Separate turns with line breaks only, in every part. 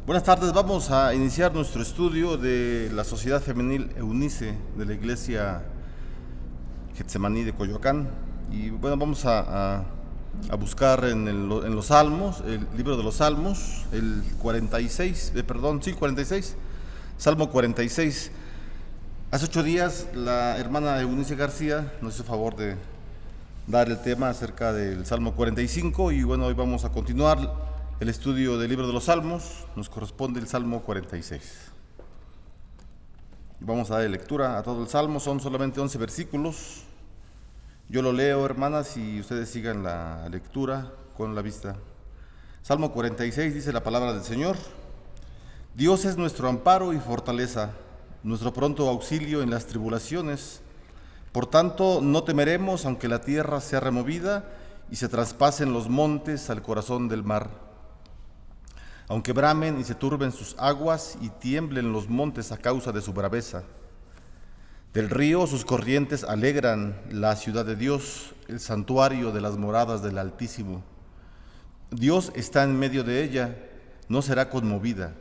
Buenas tardes, vamos a iniciar nuestro estudio de la Sociedad Femenil Eunice de la Iglesia Getsemaní de Coyoacán. Y bueno, vamos a buscar en los Salmos, el libro de los Salmos, el 46, 46, Salmo 46. Hace 8 días la hermana Eunice García nos hizo favor de dar el tema acerca del Salmo 45 y bueno, hoy vamos a continuar el estudio del libro de los Salmos. Nos corresponde el Salmo 46. Vamos a dar lectura a todo el Salmo, son solamente 11 versículos. Yo lo leo, hermanas, y ustedes sigan la lectura con la vista. Salmo 46 dice la palabra del Señor: Dios es nuestro amparo y fortaleza, nuestro pronto auxilio en las tribulaciones. Por tanto, no temeremos aunque la tierra sea removida y se traspasen los montes al corazón del mar. Aunque bramen y se turben sus aguas y tiemblen los montes a causa de su braveza. Del río sus corrientes alegran la ciudad de Dios, el santuario de las moradas del Altísimo. Dios está en medio de ella, no será conmovida.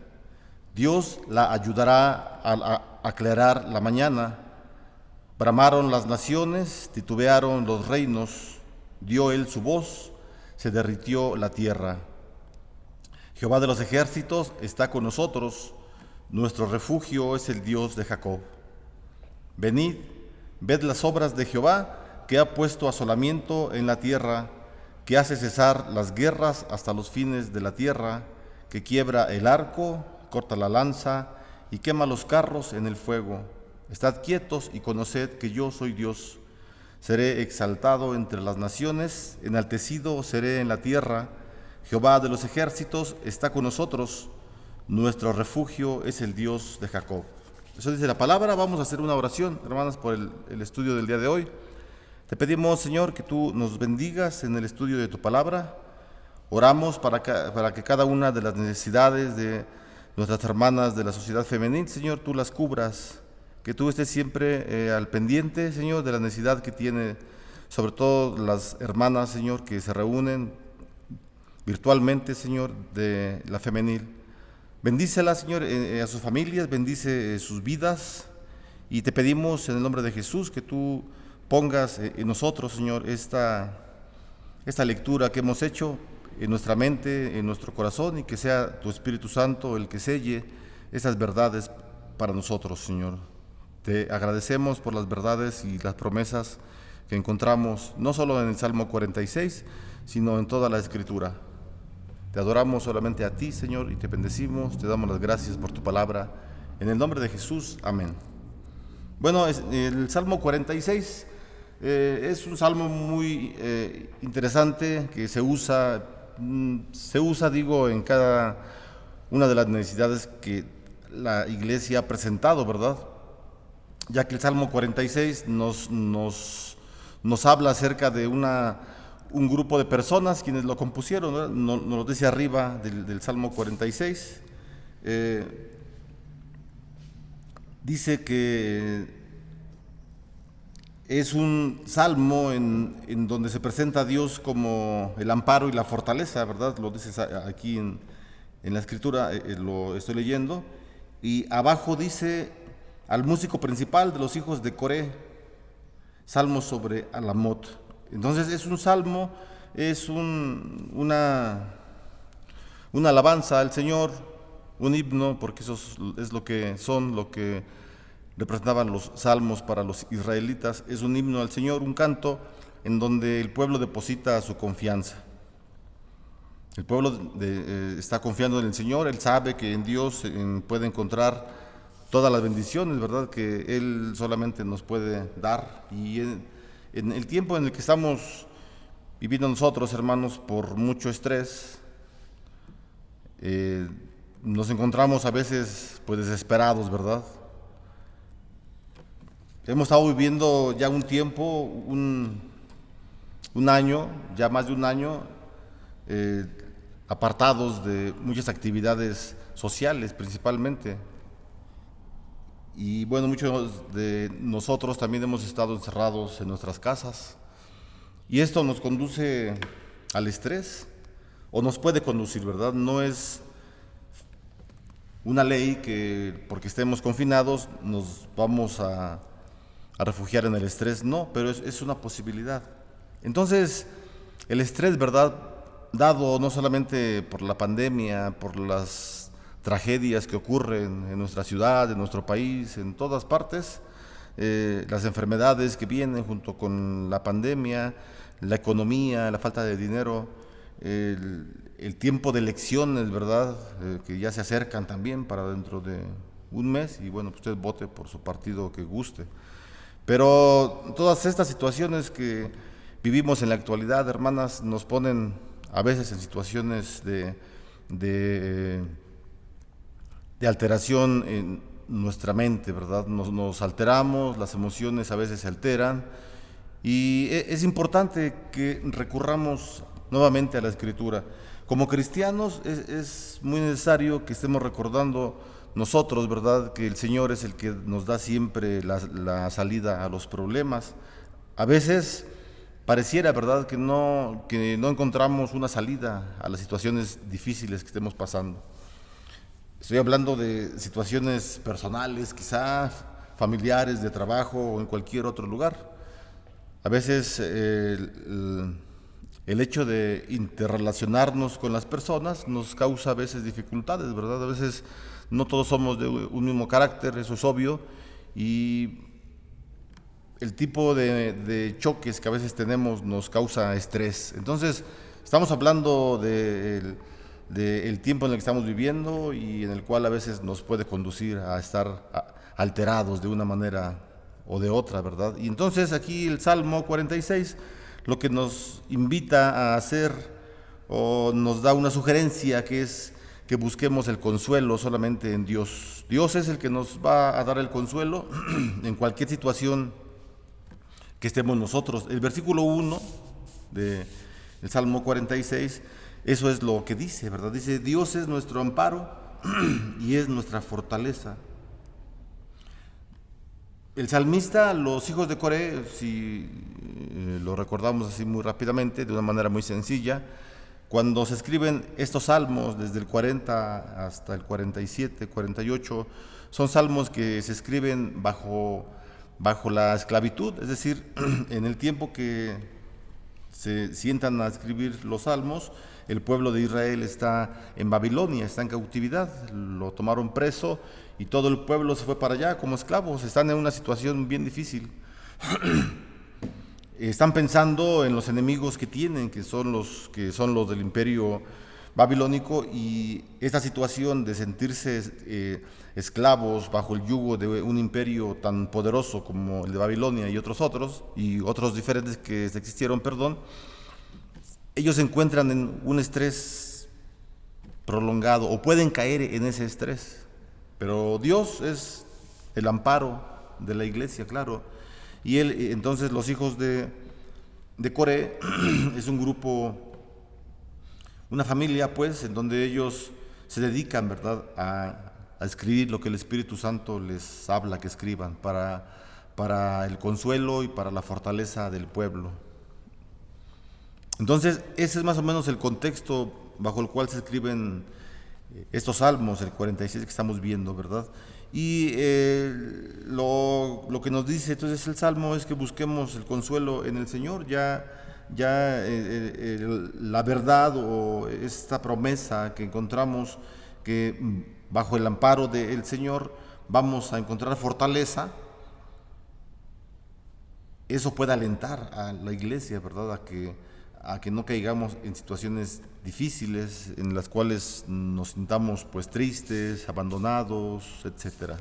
Dios la ayudará a aclarar la mañana. Bramaron las naciones, titubearon los reinos, dio él su voz, se derritió la tierra. Jehová de los ejércitos está con nosotros, nuestro refugio es el Dios de Jacob. Venid, ved las obras de Jehová, que ha puesto asolamiento en la tierra, que hace cesar las guerras hasta los fines de la tierra, que quiebra el arco, corta la lanza y quema los carros en el fuego. Estad quietos y conoced que yo soy Dios. Seré exaltado entre las naciones, enaltecido seré en la tierra. Jehová de los ejércitos está con nosotros, nuestro refugio es el Dios de Jacob. Eso dice la palabra. Vamos a hacer una oración, hermanas, por el estudio del día de hoy. Te pedimos, Señor, que tú nos bendigas en el estudio de tu palabra. Oramos para que cada una de las necesidades de nuestras hermanas de la sociedad femenil, Señor, tú las cubras, que tú estés siempre al pendiente, Señor, de la necesidad que tiene, sobre todo las hermanas, Señor, que se reúnen virtualmente, Señor, de la femenil. Bendícela, Señor, a sus familias, bendice sus vidas, y te pedimos en el nombre de Jesús que tú pongas en nosotros, Señor, esta lectura que hemos hecho en nuestra mente, en nuestro corazón, y que sea tu Espíritu Santo el que selle esas verdades para nosotros, Señor. Te agradecemos por las verdades y las promesas que encontramos, no solo en el Salmo 46, sino en toda la Escritura. Te adoramos solamente a ti, Señor, y te bendecimos, te damos las gracias por tu palabra. En el nombre de Jesús, amén. Bueno, el Salmo 46 es un salmo muy interesante que se usa, digo, en cada una de las necesidades que la Iglesia ha presentado, ¿verdad? Ya que el Salmo 46 nos habla acerca de un grupo de personas quienes lo compusieron, ¿no? Nos lo dice arriba del Salmo 46. Dice que es un salmo en donde se presenta a Dios como el amparo y la fortaleza, ¿verdad? Lo dice aquí en la Escritura, lo estoy leyendo. Y abajo dice: al músico principal de los hijos de Coré, salmo sobre Alamot. Entonces es un salmo, es una alabanza al Señor, un himno, porque eso es lo que representaban los salmos para los israelitas. Es un himno al Señor, un canto en donde el pueblo deposita su confianza. El pueblo está confiando en el Señor, él sabe que en Dios puede encontrar todas las bendiciones, ¿verdad?, que Él solamente nos puede dar. Y en el tiempo en el que estamos viviendo nosotros, hermanos, por mucho estrés, nos encontramos a veces pues desesperados, ¿verdad? Hemos estado viviendo ya un tiempo, un año, ya más de un año, apartados de muchas actividades sociales principalmente. Y bueno, muchos de nosotros también hemos estado encerrados en nuestras casas. Y esto nos conduce al estrés, o nos puede conducir, ¿verdad? No es una ley que porque estemos confinados nos vamos a refugiar en el estrés. No, pero es una posibilidad. Entonces, el estrés, ¿verdad? Dado no solamente por la pandemia, por las tragedias que ocurren en nuestra ciudad, en nuestro país, en todas partes, las enfermedades que vienen junto con la pandemia, la economía, la falta de dinero, el tiempo de elecciones, ¿verdad? Que ya se acercan también para dentro de un mes, y bueno, pues usted vote por su partido que guste. Pero todas estas situaciones que vivimos en la actualidad, hermanas, nos ponen a veces en situaciones de, de alteración en nuestra mente, ¿verdad? Nos alteramos, las emociones a veces se alteran, y es importante que recurramos nuevamente a la Escritura. Como cristianos es muy necesario que estemos recordando nosotros, ¿verdad?, que el Señor es el que nos da siempre la salida a los problemas. A veces pareciera, ¿verdad?, que no encontramos una salida a las situaciones difíciles que estemos pasando. Estoy hablando de situaciones personales, quizás familiares, de trabajo o en cualquier otro lugar. A veces el hecho de interrelacionarnos con las personas nos causa a veces dificultades, ¿verdad? A veces no todos somos de un mismo carácter, eso es obvio, y el tipo de choques que a veces tenemos nos causa estrés. Entonces, estamos hablando del tiempo en el que estamos viviendo y en el cual a veces nos puede conducir a estar alterados de una manera o de otra, ¿verdad? Y entonces aquí el Salmo 46 lo que nos invita a hacer o nos da una sugerencia, que es que busquemos el consuelo solamente en Dios. Dios es el que nos va a dar el consuelo en cualquier situación que estemos nosotros. El versículo 1 del Salmo 46, eso es lo que dice, ¿verdad? Dice: Dios es nuestro amparo y es nuestra fortaleza. El salmista, los hijos de Coré, si lo recordamos así muy rápidamente, de una manera muy sencilla, cuando se escriben estos salmos, desde el 40 hasta el 47, 48, son salmos que se escriben bajo la esclavitud, es decir, en el tiempo que se sientan a escribir los salmos, el pueblo de Israel está en Babilonia, está en cautividad, lo tomaron preso y todo el pueblo se fue para allá como esclavos, están en una situación bien difícil. Están pensando en los enemigos que tienen, que son los del imperio babilónico, y esta situación de sentirse esclavos bajo el yugo de un imperio tan poderoso como el de Babilonia y otros diferentes que existieron, ellos se encuentran en un estrés prolongado o pueden caer en ese estrés. Pero Dios es el amparo de la iglesia, claro. Y entonces los hijos de Coré es un grupo, una familia, pues, en donde ellos se dedican, ¿verdad?, a escribir lo que el Espíritu Santo les habla que escriban para el consuelo y para la fortaleza del pueblo. Entonces, ese es más o menos el contexto bajo el cual se escriben estos salmos, el 46 que estamos viendo, ¿verdad? Y lo que nos dice entonces el Salmo es que busquemos el consuelo en el Señor. La verdad o esta promesa que encontramos, que bajo el amparo del Señor vamos a encontrar fortaleza, eso puede alentar a la iglesia, ¿verdad?, a que no caigamos en situaciones difíciles en las cuales nos sintamos pues tristes, abandonados, etcétera.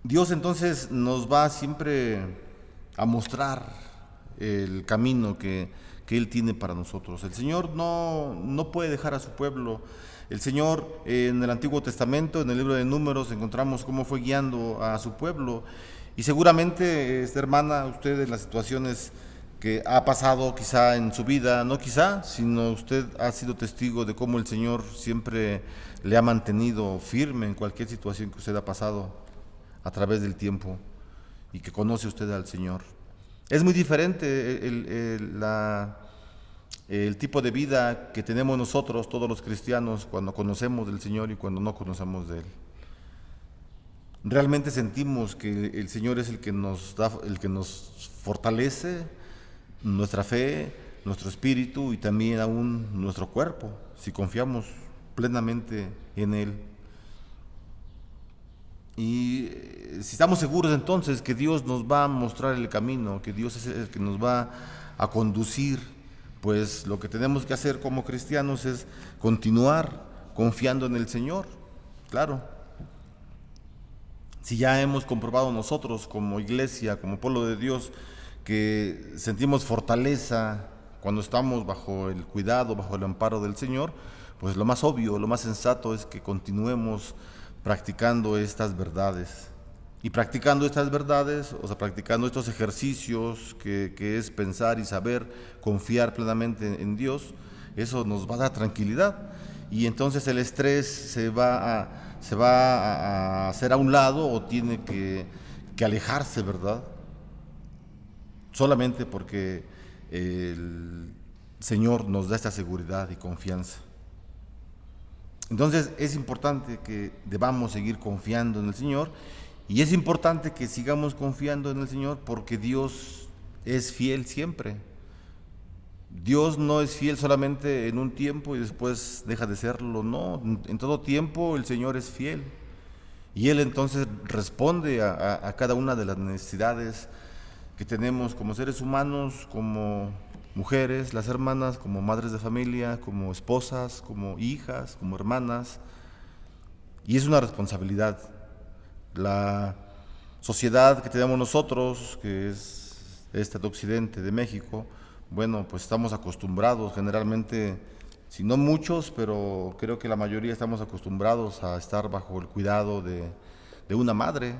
Dios entonces nos va siempre a mostrar el camino que Él tiene para nosotros. El Señor no puede dejar a su pueblo. El Señor, en el Antiguo Testamento, en el libro de Números, encontramos cómo fue guiando a su pueblo. Y seguramente, hermana, usted en las situaciones que ha pasado quizá en su vida, no quizá, sino usted ha sido testigo de cómo el Señor siempre le ha mantenido firme en cualquier situación que usted ha pasado a través del tiempo y que conoce usted al Señor. Es muy diferente el tipo de vida que tenemos nosotros, todos los cristianos, cuando conocemos del Señor y cuando no conocemos de Él. Realmente sentimos que el Señor es el que nos da, el que nos fortalece nuestra fe, nuestro espíritu y también aún nuestro cuerpo, si confiamos plenamente en Él. Y si estamos seguros entonces que Dios nos va a mostrar el camino, que Dios es el que nos va a conducir, pues lo que tenemos que hacer como cristianos es continuar confiando en el Señor, claro. Si ya hemos comprobado nosotros como iglesia, como pueblo de Dios, que sentimos fortaleza cuando estamos bajo el cuidado, bajo el amparo del Señor, pues lo más obvio, lo más sensato es que continuemos practicando estas verdades. Y practicando estas verdades, o sea, practicando estos ejercicios que es pensar y saber confiar plenamente en Dios, eso nos va a dar tranquilidad. Y entonces el estrés se va a hacer a un lado o tiene que alejarse, ¿verdad? Solamente porque el Señor nos da esta seguridad y confianza. Entonces es importante que debamos seguir confiando en el Señor y es importante que sigamos confiando en el Señor porque Dios es fiel siempre. Dios no es fiel solamente en un tiempo y después deja de serlo, no, en todo tiempo el Señor es fiel. Y Él entonces responde a cada una de las necesidades que tenemos como seres humanos, como mujeres, las hermanas, como madres de familia, como esposas, como hijas, como hermanas. Y es una responsabilidad. La sociedad que tenemos nosotros, que es esta de Occidente, de México, bueno, pues estamos acostumbrados generalmente, si no muchos, pero creo que la mayoría estamos acostumbrados a estar bajo el cuidado de una madre.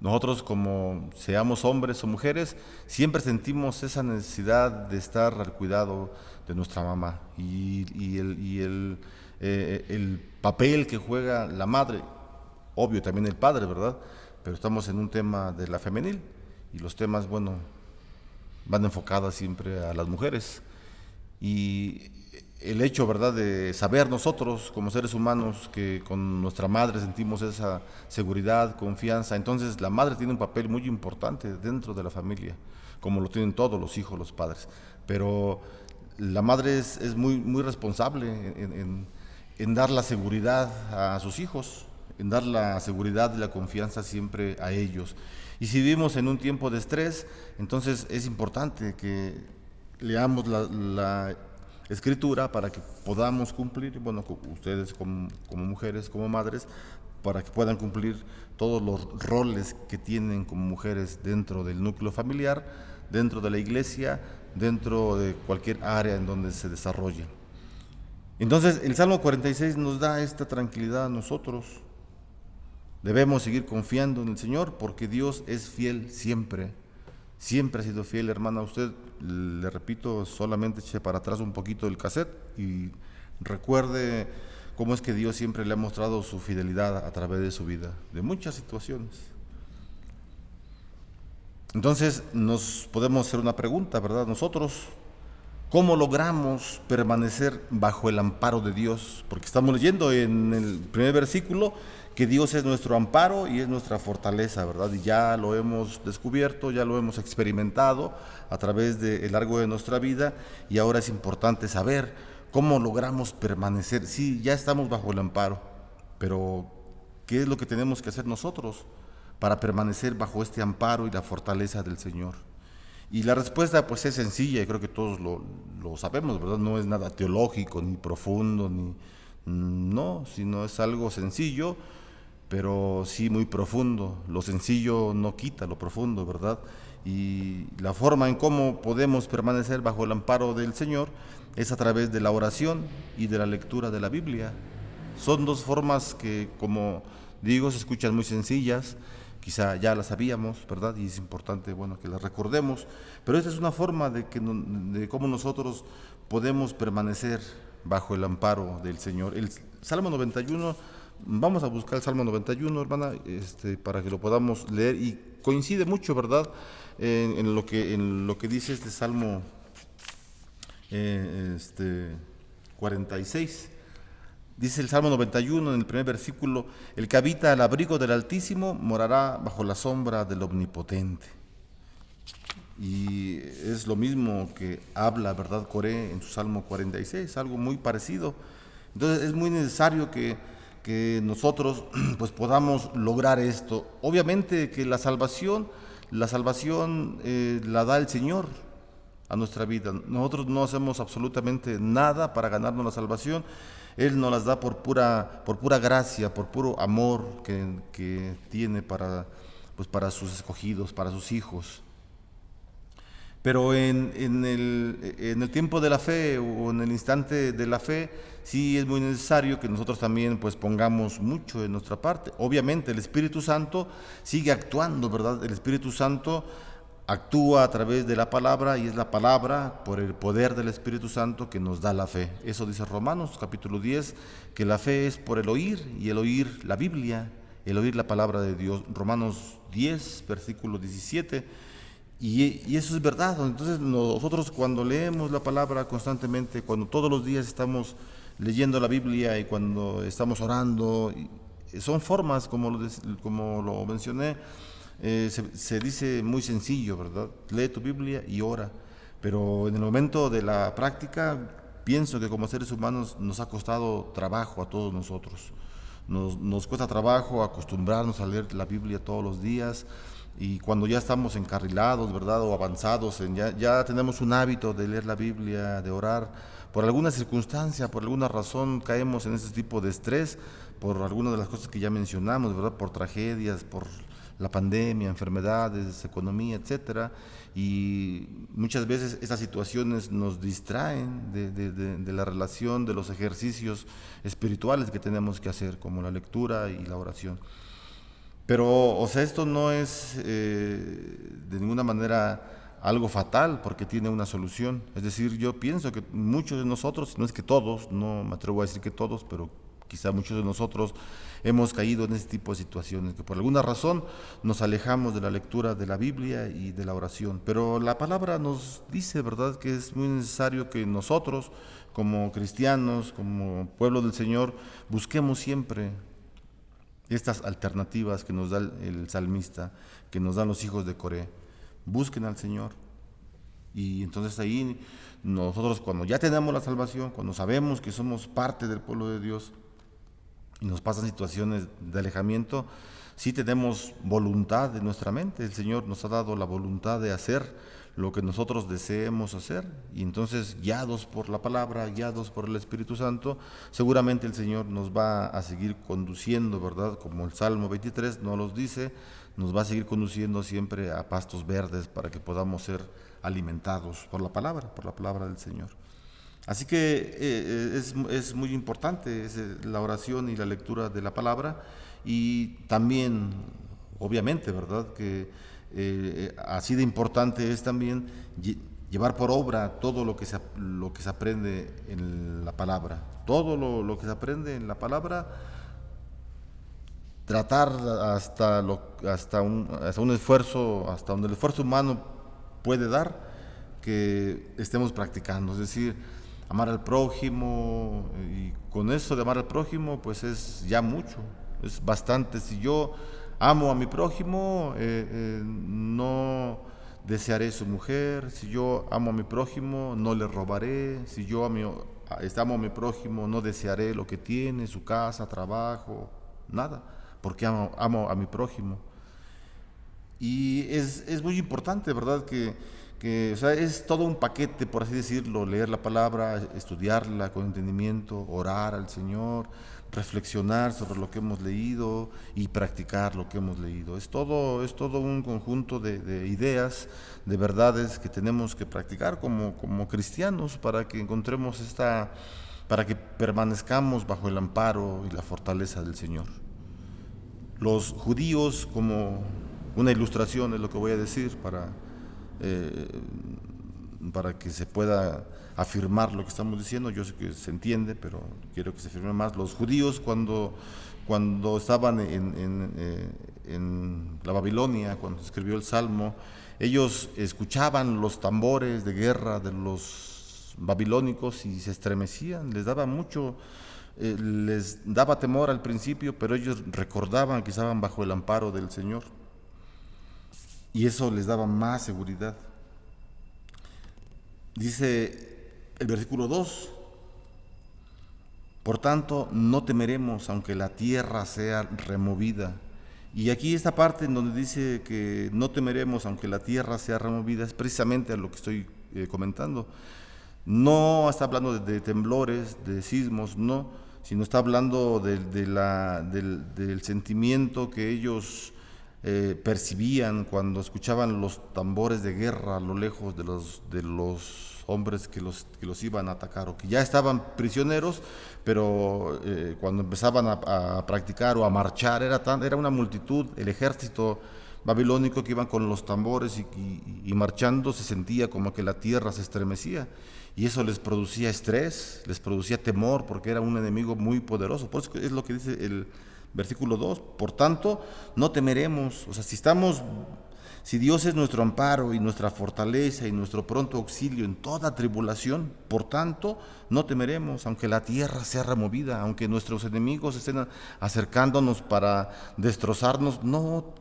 Nosotros como seamos hombres o mujeres, siempre sentimos esa necesidad de estar al cuidado de nuestra mamá el papel que juega la madre, obvio también el padre, ¿verdad? Pero estamos en un tema de la femenil y los temas, bueno, van enfocadas siempre a las mujeres. Y el hecho, ¿verdad?, de saber nosotros como seres humanos que con nuestra madre sentimos esa seguridad, confianza, entonces la madre tiene un papel muy importante dentro de la familia, como lo tienen todos los hijos, los padres. Pero la madre es muy responsable en dar la seguridad a sus hijos, en dar la seguridad y la confianza siempre a ellos. Y si vivimos en un tiempo de estrés, entonces es importante que leamos la escritura para que podamos cumplir, bueno, ustedes como mujeres, como madres, para que puedan cumplir todos los roles que tienen como mujeres dentro del núcleo familiar, dentro de la iglesia, dentro de cualquier área en donde se desarrolle. Entonces el Salmo 46 nos da esta tranquilidad a nosotros. Debemos seguir confiando en el Señor porque Dios es fiel siempre. Siempre ha sido fiel, hermana. Usted, le repito, solamente eche para atrás un poquito el cassette y recuerde cómo es que Dios siempre le ha mostrado su fidelidad a través de su vida, de muchas situaciones. Entonces nos podemos hacer una pregunta, ¿verdad? Nosotros, ¿cómo logramos permanecer bajo el amparo de Dios? Porque estamos leyendo en el primer versículo que Dios es nuestro amparo y es nuestra fortaleza, ¿verdad? Y ya lo hemos descubierto, ya lo hemos experimentado a través del largo de nuestra vida y ahora es importante saber cómo logramos permanecer. Sí, ya estamos bajo el amparo, pero ¿qué es lo que tenemos que hacer nosotros para permanecer bajo este amparo y la fortaleza del Señor? Y la respuesta pues es sencilla y creo que todos lo sabemos, ¿verdad? No es nada teológico, ni profundo, no, sino es algo sencillo, pero sí muy profundo. Lo sencillo no quita lo profundo, ¿verdad? Y la forma en cómo podemos permanecer bajo el amparo del Señor es a través de la oración y de la lectura de la Biblia. Son dos formas que, como digo, se escuchan muy sencillas, quizá ya las sabíamos, ¿verdad? Y es importante, bueno, que las recordemos, pero esta es una forma de cómo nosotros podemos permanecer bajo el amparo del Señor. El Salmo 91, vamos a buscar el Salmo 91, hermana, para que lo podamos leer, y coincide mucho, ¿verdad?, en lo que dice este Salmo eh, este, 46. Dice el Salmo 91 en el primer versículo: el que habita al abrigo del Altísimo morará bajo la sombra del Omnipotente. Y es lo mismo que habla, ¿verdad?, Coré en su Salmo 46, algo muy parecido. Entonces es muy necesario que nosotros pues podamos lograr esto. Obviamente que la salvación la da el Señor a nuestra vida. Nosotros no hacemos absolutamente nada para ganarnos la salvación. Él nos las da por pura gracia, por puro amor que tiene para sus escogidos, para sus hijos. Pero en el tiempo de la fe o en el instante de la fe, sí es muy necesario que nosotros también pues pongamos mucho de nuestra parte. Obviamente el Espíritu Santo sigue actuando, ¿verdad? El Espíritu Santo actúa a través de la palabra, y es la palabra, por el poder del Espíritu Santo, que nos da la fe. Eso dice Romanos capítulo 10, que la fe es por el oír, y el oír la Biblia, el oír la palabra de Dios. Romanos 10, versículo 17. Y eso es verdad. Entonces nosotros, cuando leemos la palabra constantemente, cuando todos los días estamos leyendo la Biblia y cuando estamos orando, son formas, como lo mencioné, se dice muy sencillo, ¿verdad? Lee tu Biblia y ora. Pero en el momento de la práctica, pienso que como seres humanos nos ha costado trabajo a todos nosotros. Nos cuesta trabajo acostumbrarnos a leer la Biblia todos los días, y cuando ya estamos encarrilados, ¿verdad?, o avanzados, ya tenemos un hábito de leer la Biblia, de orar, por alguna circunstancia, por alguna razón caemos en ese tipo de estrés, por algunas de las cosas que ya mencionamos, ¿verdad?, por tragedias, por la pandemia, enfermedades, economía, etcétera, y muchas veces estas situaciones nos distraen de la relación, de los ejercicios espirituales que tenemos que hacer, como la lectura y la oración. Pero, o sea, esto no es de ninguna manera algo fatal, porque tiene una solución. Es decir, yo pienso que muchos de nosotros, no es que todos, no me atrevo a decir que todos, pero quizá muchos de nosotros hemos caído en este tipo de situaciones, que por alguna razón nos alejamos de la lectura de la Biblia y de la oración. Pero la palabra nos dice, ¿verdad?, que es muy necesario que nosotros, como cristianos, como pueblo del Señor, busquemos siempre estas alternativas que nos da el salmista, que nos dan los hijos de Coré. Busquen al Señor. Y entonces ahí nosotros, cuando ya tenemos la salvación, cuando sabemos que somos parte del pueblo de Dios y nos pasan situaciones de alejamiento, sí tenemos voluntad en nuestra mente. El Señor nos ha dado la voluntad de hacer lo que nosotros deseemos hacer, y entonces, guiados por la palabra, guiados por el Espíritu Santo, seguramente el Señor nos va a seguir conduciendo, ¿verdad? Como el Salmo 23 nos los dice, nos va a seguir conduciendo siempre a pastos verdes, para que podamos ser alimentados por la palabra del Señor. Así que es muy importante la oración y la lectura de la palabra, y también, obviamente, ¿verdad?, que así de importante es también llevar por obra todo lo que se aprende en la palabra. Todo lo que se aprende en la palabra, tratar hasta un esfuerzo, hasta donde el esfuerzo humano puede dar, que estemos practicando. Es decir, amar al prójimo, y con eso de amar al prójimo, pues es ya mucho, es bastante. Si yo amo a mi prójimo, no desearé su mujer. Si yo amo a mi prójimo, no le robaré. Si yo amo a mi prójimo, no desearé lo que tiene, su casa, trabajo, nada, porque amo a mi prójimo. Y es muy importante, ¿verdad?, o sea, es todo un paquete, por así decirlo: leer la palabra, estudiarla con entendimiento, orar al Señor, reflexionar sobre lo que hemos leído y practicar lo que hemos leído. Es todo un conjunto de ideas, de verdades que tenemos que practicar como cristianos, para que encontremos para que permanezcamos bajo el amparo y la fortaleza del Señor. Los judíos, como una ilustración es lo que voy a decir eh, para que se pueda afirmar lo que estamos diciendo. Yo sé que se entiende, pero quiero que se afirme más. Los judíos, cuando estaban en la Babilonia, cuando se escribió el Salmo, ellos escuchaban los tambores de guerra de los babilónicos y se estremecían, les daba mucho, les daba temor al principio, pero ellos recordaban que estaban bajo el amparo del Señor y eso les daba más seguridad. Dice el versículo 2: por tanto, no temeremos aunque la tierra sea removida. Y aquí esta parte en donde dice que no temeremos aunque la tierra sea removida es precisamente a lo que estoy comentando. No está hablando de temblores, de sismos, no, sino está hablando del sentimiento que ellos percibían cuando escuchaban los tambores de guerra a lo lejos de los hombres que los iban a atacar, o que ya estaban prisioneros, pero cuando empezaban a practicar o a marchar, era una multitud, el ejército babilónico que iban con los tambores y marchando, se sentía como que la tierra se estremecía, y eso les producía estrés, les producía temor, porque era un enemigo muy poderoso. Por eso es lo que dice el versículo 2, por tanto, no temeremos. O sea, si Dios es nuestro amparo y nuestra fortaleza y nuestro pronto auxilio en toda tribulación, por tanto, no temeremos, aunque la tierra sea removida, aunque nuestros enemigos estén acercándonos para destrozarnos, no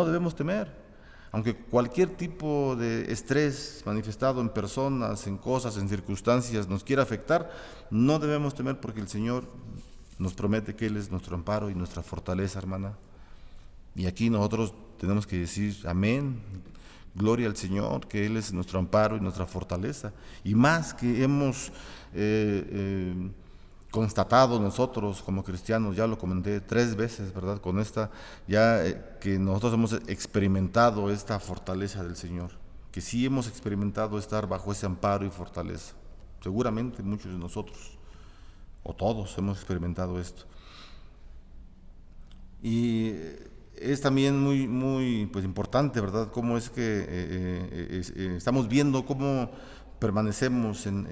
debemos temer. Aunque cualquier tipo de estrés manifestado en personas, en cosas, en circunstancias nos quiera afectar, no debemos temer, porque el Señor nos promete que Él es nuestro amparo y nuestra fortaleza, hermana. Y aquí nosotros tenemos que decir amén, gloria al Señor, que Él es nuestro amparo y nuestra fortaleza. Y más que hemos constatado nosotros como cristianos, ya lo comenté 3 veces, ¿verdad? Con esta, ya que nosotros hemos experimentado esta fortaleza del Señor, que sí hemos experimentado estar bajo ese amparo y fortaleza. Seguramente muchos de nosotros, o todos, hemos experimentado esto. Y es también muy pues importante, ¿verdad? Cómo es que estamos viendo cómo permanecemos en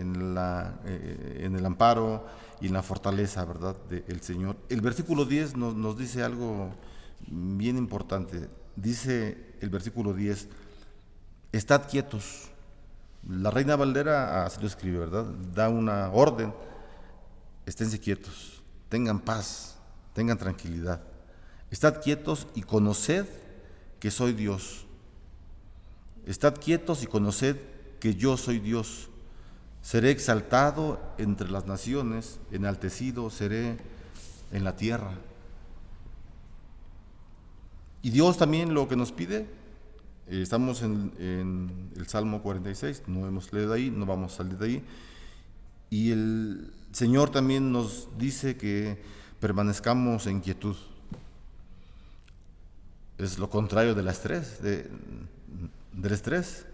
el amparo y en la fortaleza, ¿verdad?, del Señor. El versículo 10 nos dice algo bien importante. Dice el versículo 10: estad quietos. La Reina Valera así lo escribe, ¿verdad? Da una orden: esténse quietos, tengan paz, tengan tranquilidad. Estad quietos y conoced que soy Dios. Estad quietos y conoced que yo soy Dios. Seré exaltado entre las naciones, enaltecido seré en la tierra. Y Dios también lo que nos pide, estamos en el Salmo 46, no hemos leído ahí, no vamos a salir de ahí. Y el Señor también nos dice que permanezcamos en quietud. Es lo contrario del estrés, del estrés.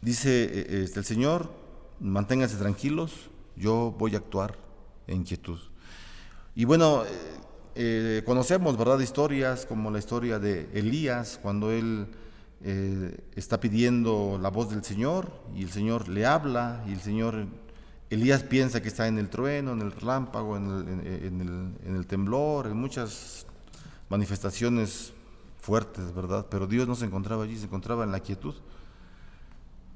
Dice el Señor: manténganse tranquilos, yo voy a actuar en quietud. Y bueno, conocemos, ¿verdad?, historias como la historia de Elías, cuando él está pidiendo la voz del Señor y el Señor le habla, y Elías piensa que está en el trueno, en el relámpago, en el temblor, en muchas manifestaciones fuertes, ¿verdad? Pero Dios no se encontraba allí, se encontraba en la quietud,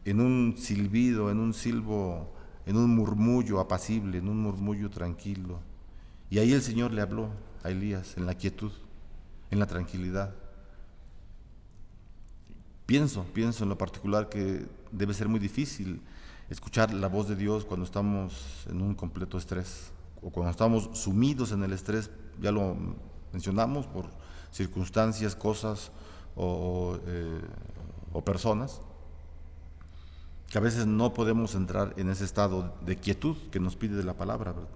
en un silbido, en un silbo, en un murmullo apacible, en un murmullo tranquilo. Y ahí el Señor le habló a Elías, en la quietud, en la tranquilidad. Pienso en lo particular que debe ser muy difícil escuchar la voz de Dios cuando estamos en un completo estrés, o cuando estamos sumidos en el estrés, ya lo mencionamos, por circunstancias, cosas o personas, que a veces no podemos entrar en ese estado de quietud que nos pide de la palabra, ¿verdad?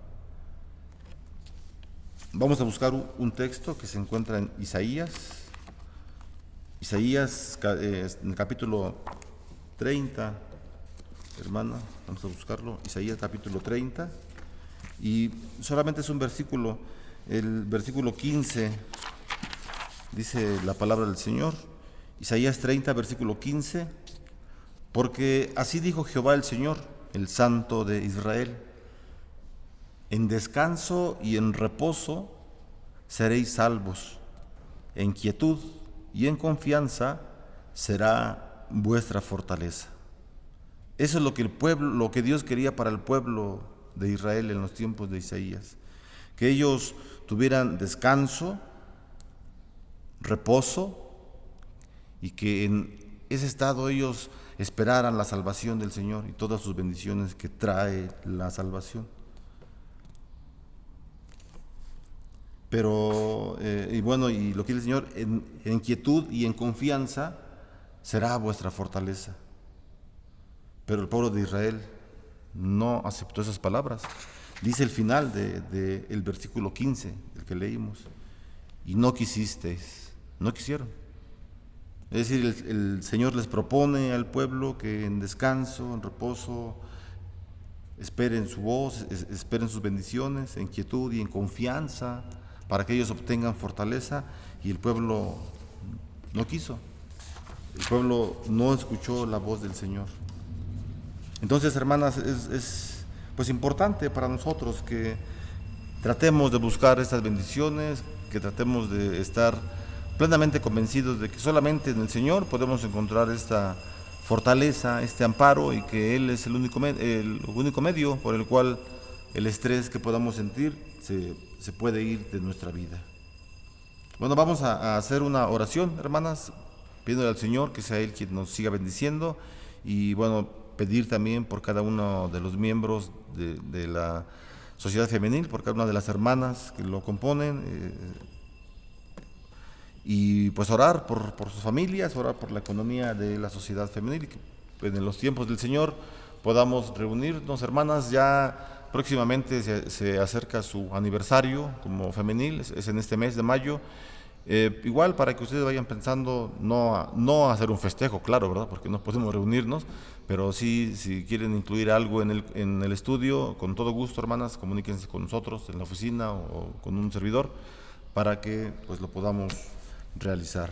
Vamos a buscar un texto que se encuentra en Isaías, en el capítulo 30, hermana, vamos a buscarlo, Isaías capítulo 30, y solamente es un versículo, el versículo 15, dice la palabra del Señor, Isaías 30, versículo 15: porque así dijo Jehová el Señor, el Santo de Israel: en descanso y en reposo seréis salvos, en quietud y en confianza será vuestra fortaleza. Eso es lo que el pueblo, lo que Dios quería para el pueblo de Israel en los tiempos de Isaías, que ellos tuvieran descanso, reposo, y que en ese estado ellos esperaran la salvación del Señor y todas sus bendiciones que trae la salvación. Pero, y bueno, y lo que dice el Señor, en quietud y en confianza será vuestra fortaleza. Pero el pueblo de Israel no aceptó esas palabras. Dice el final del versículo 15, el que leímos, y no quisisteis, no quisieron. Es decir, el Señor les propone al pueblo que en descanso, en reposo, esperen su voz, esperen sus bendiciones, en quietud y en confianza, para que ellos obtengan fortaleza, y el pueblo no quiso. El pueblo no escuchó la voz del Señor. Entonces, hermanas, es pues importante para nosotros que tratemos de buscar estas bendiciones, que tratemos de estar plenamente convencidos de que solamente en el Señor podemos encontrar esta fortaleza, este amparo, y que Él es el único medio por el cual el estrés que podamos sentir se puede ir de nuestra vida. Bueno, vamos a hacer una oración, hermanas, pidiéndole al Señor que sea Él quien nos siga bendiciendo, y bueno, pedir también por cada uno de los miembros de la sociedad femenil, por cada una de las hermanas que lo componen, y pues orar por sus familias, orar por la economía de la sociedad femenil, y que en los tiempos del Señor podamos reunirnos, hermanas. Ya próximamente se acerca su aniversario como femenil, es en este mes de mayo. Igual para que ustedes vayan pensando, no hacer un festejo, claro, ¿verdad? Porque no podemos reunirnos, pero sí, si quieren incluir algo en el estudio, con todo gusto, hermanas, comuníquense con nosotros en la oficina o con un servidor para que pues lo podamos realizar.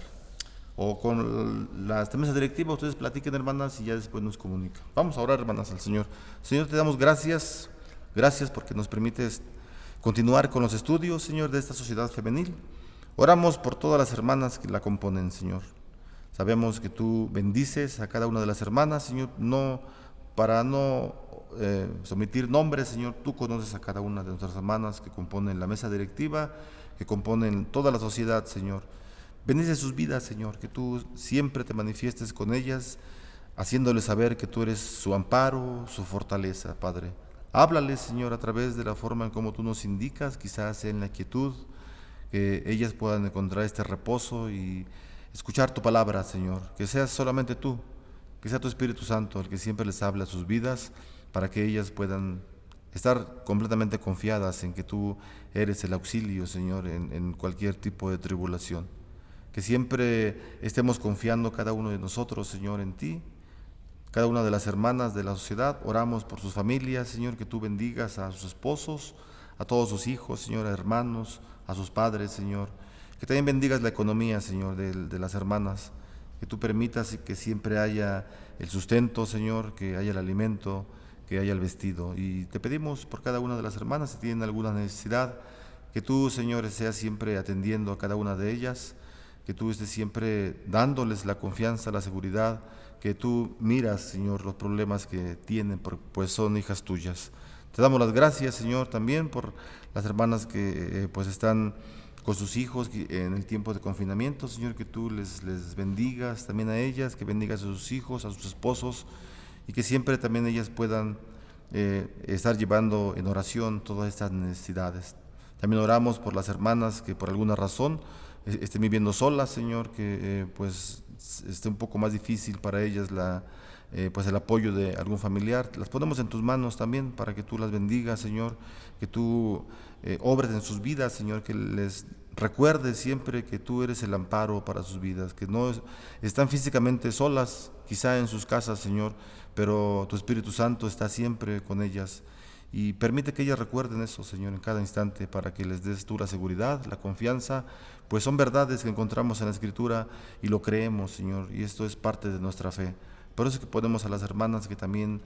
O con la mesa directiva, ustedes platiquen, hermanas, y ya después nos comunican. Vamos a orar, hermanas, al Señor. Señor, te damos gracias porque nos permites continuar con los estudios, Señor, de esta sociedad femenil. Oramos por todas las hermanas que la componen, Señor. Sabemos que tú bendices a cada una de las hermanas, Señor, para no omitir nombres, Señor. Tú conoces a cada una de nuestras hermanas que componen la mesa directiva, que componen toda la sociedad, Señor. Bendice sus vidas, Señor, que tú siempre te manifiestes con ellas, haciéndoles saber que tú eres su amparo, su fortaleza, Padre. Háblales, Señor, a través de la forma en cómo tú nos indicas, quizás en la quietud, que ellas puedan encontrar este reposo y escuchar tu palabra, Señor. Que seas solamente tú, que sea tu Espíritu Santo el que siempre les hable a sus vidas, para que ellas puedan estar completamente confiadas en que tú eres el auxilio, Señor, en cualquier tipo de tribulación. Que siempre estemos confiando cada uno de nosotros, Señor, en ti. Cada una de las hermanas de la sociedad, oramos por sus familias, Señor, que tú bendigas a sus esposos, a todos sus hijos, Señor, a hermanos, a sus padres, Señor. Que también bendigas la economía, Señor, de las hermanas. Que tú permitas que siempre haya el sustento, Señor, que haya el alimento, que haya el vestido. Y te pedimos por cada una de las hermanas, si tienen alguna necesidad, que tú, Señor, seas siempre atendiendo a cada una de ellas, que tú estés siempre dándoles la confianza, la seguridad, que tú miras, Señor, los problemas que tienen, pues son hijas tuyas. Te damos las gracias, Señor, también por las hermanas que pues están con sus hijos en el tiempo de confinamiento, Señor, que tú les bendigas también a ellas, que bendigas a sus hijos, a sus esposos, y que siempre también ellas puedan estar llevando en oración todas estas necesidades. También oramos por las hermanas que por alguna razón estén viviendo solas, Señor, que pues esté un poco más difícil para ellas pues el apoyo de algún familiar. Las ponemos en tus manos también para que tú las bendigas, Señor, que tú obres en sus vidas, Señor, que les recuerdes siempre que tú eres el amparo para sus vidas, que no están físicamente solas, quizá en sus casas, Señor, pero tu Espíritu Santo está siempre con ellas. Y permite que ellas recuerden eso, Señor, en cada instante, para que les des tú la seguridad, la confianza, pues son verdades que encontramos en la Escritura y lo creemos, Señor, y esto es parte de nuestra fe. Por eso es que ponemos a las hermanas que también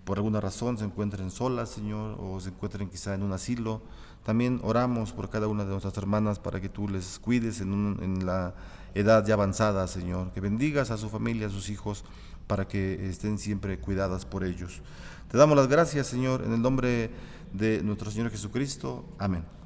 por alguna razón se encuentren solas, Señor, o se encuentren quizá en un asilo. También oramos por cada una de nuestras hermanas para que tú les cuides en la edad ya avanzada, Señor, que bendigas a su familia, a sus hijos, para que estén siempre cuidadas por ellos. Te damos las gracias, Señor, en el nombre de nuestro Señor Jesucristo. Amén.